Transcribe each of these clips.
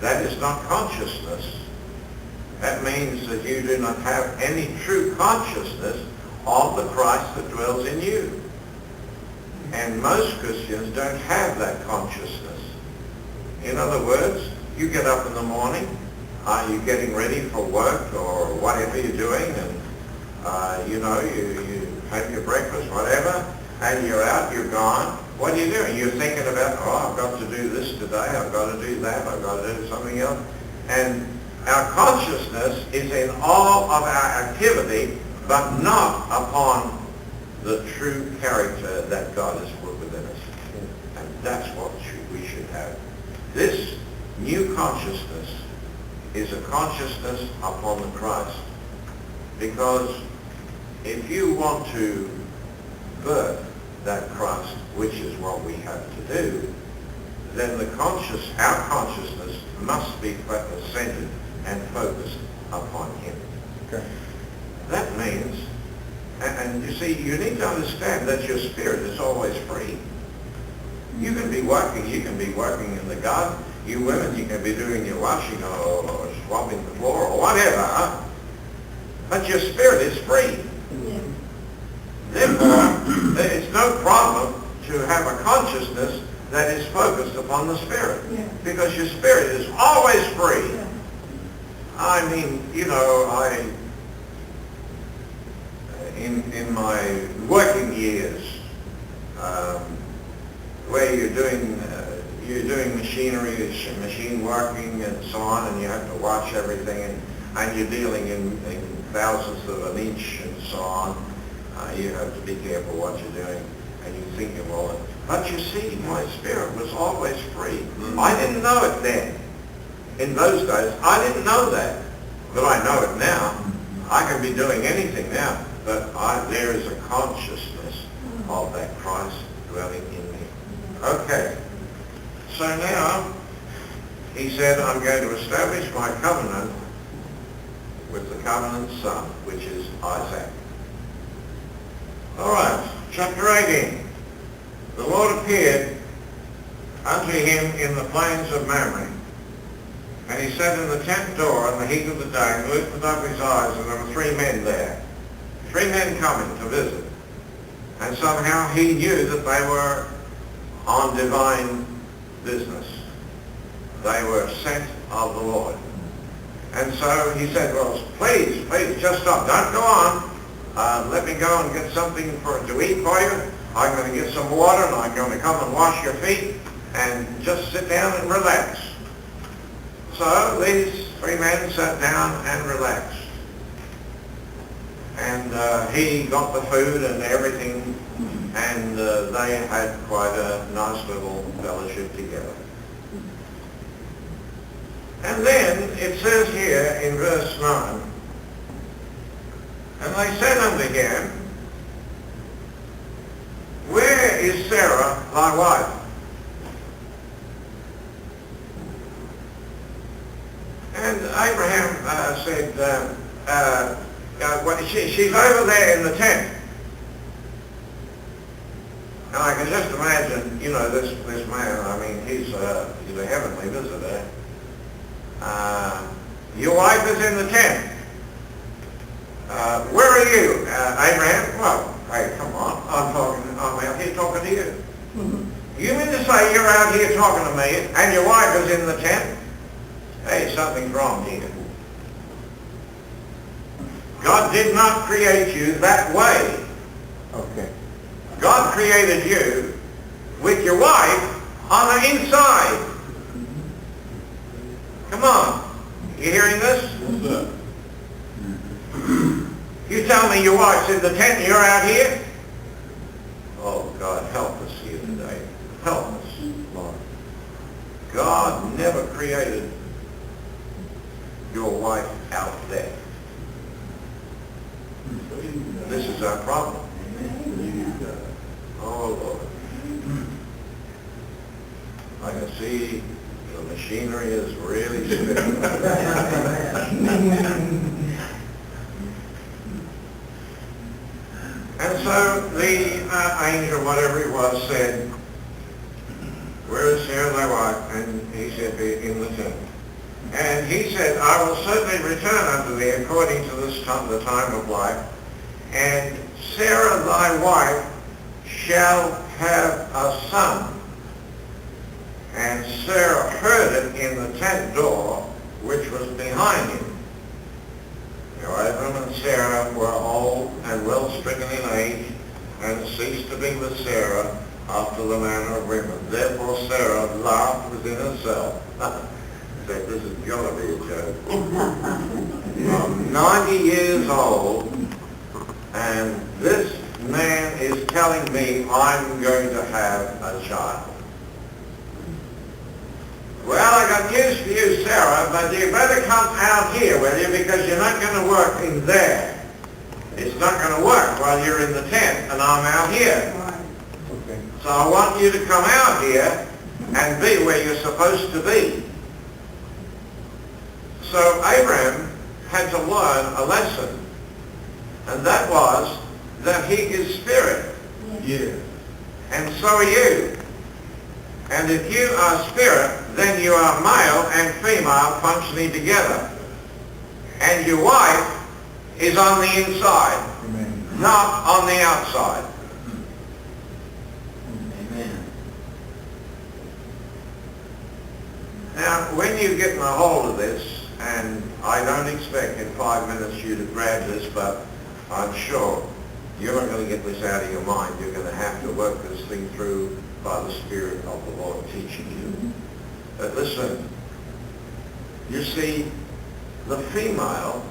that is not consciousness. That means that you do not have any true consciousness of the Christ that dwells in you. And most Christians don't have that consciousness. In other words, you get up in the morning, you're getting ready for work or whatever you're doing, and you have your breakfast, whatever, and you're out, you're gone. What are you doing? You're thinking about, I've got to do this today, I've got to do that, I've got to do something else. And our consciousness is in all of our activity, but not upon the true character that God has put within us. And that's what we should have. This new consciousness is a consciousness upon the Christ. Because if you want to birth that Christ, which is what we have to do, then our consciousness must be centered and focused upon Him. Okay. That means, and you see, you need to understand that your spirit is always free. You can be working in the garden. You women, you can be doing your washing or swabbing the floor or whatever, but your spirit is free. Yeah. Therefore, it's no problem to have a consciousness that is focused upon the spirit, because your spirit is always free. Yeah. I mean, in my working years, where you're doing machinery, machine working and so on, and you have to watch everything, and you're dealing in thousandths of an inch and so on. You have to be careful what you're doing, and you think you're rolling. But you see, my spirit was always free. I didn't know it then. In those days, I didn't know that. But I know it now. I can be doing anything now, but there is a consciousness of that Christ dwelling in me. Okay. So now, he said, I'm going to establish my covenant with the covenant son, which is Isaac. All right, chapter 18. The Lord appeared unto him in the plains of Mamre, and he sat in the tent door in the heat of the day, and lifted up his eyes, and there were 3 men there. 3 men coming to visit. And somehow he knew that they were on divine business. They were sent of the Lord. And so he said, well, please, just stop. Don't go on. Let me go and get something to eat for you. I'm going to get some water, and I'm going to come and wash your feet, and just sit down and relax. So these 3 men sat down and relaxed. And he got the food and everything, and they had quite a nice little fellowship together. And then it says here in verse 9, and they said unto him, where is Sarah thy wife? And Abraham said, she's over there in the tent. And I can just imagine, this man, I mean, he's a heavenly visitor. Your wife is in the tent. Where are you, Abraham? Well, hey, come on, I'm out here talking to you. You mean to say you're out here talking to me and your wife is in the tent? Hey, something's wrong here. God did not create you that way. Okay. God created you with your wife on the inside. Come on. You hearing this? Yes, You tell me your wife's in the tent and you're out here? Oh, God, help us here today. Help us, Lord. God never created your wife out there. This is our problem. Oh, Lord. I can see the machinery is really spinning. And so the angel, whatever he was, said, where is Sarah thy wife? And he said, in the tent. And he said, I will certainly return unto thee according to this time, the time of life, and Sarah thy wife shall have a son. And Sarah heard it in the tent door, which was behind him. Now Abram and Sarah were old and well stricken in age, and ceased to be with Sarah after the manner of women. Therefore Sarah laughed within herself. Said, this is going to be a joke. I'm 90 years old, and this man is telling me I'm going to have a child. Well, I got news for you, Sarah, but you better come out here with you, because you're not going to work in there. It's not going to work while you're in the tent and I'm out here. Okay. So I want you to come out here and be where you're supposed to be. So Abraham had to learn a lesson, and that was that he is spirit. Yeah. And so are you. And if you are spirit, then you are male and female functioning together. And your wife is on the inside, Amen. not on the outside. Amen. Now, when you get in a hold of this, and I don't expect in 5 minutes you to grab this, but I'm sure you're not going to get this out of your mind. You're going to have to work this thing through by the Spirit of the Lord teaching you. But listen, you see, the female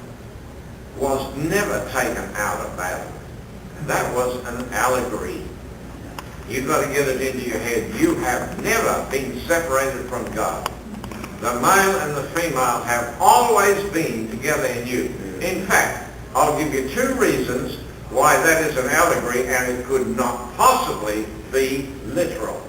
was never taken out of battle. That was an allegory. You've got to get it into your head. You have never been separated from God. The male and the female have always been together in you. In fact, I'll give you 2 reasons why that is an allegory, and it could not possibly be literal.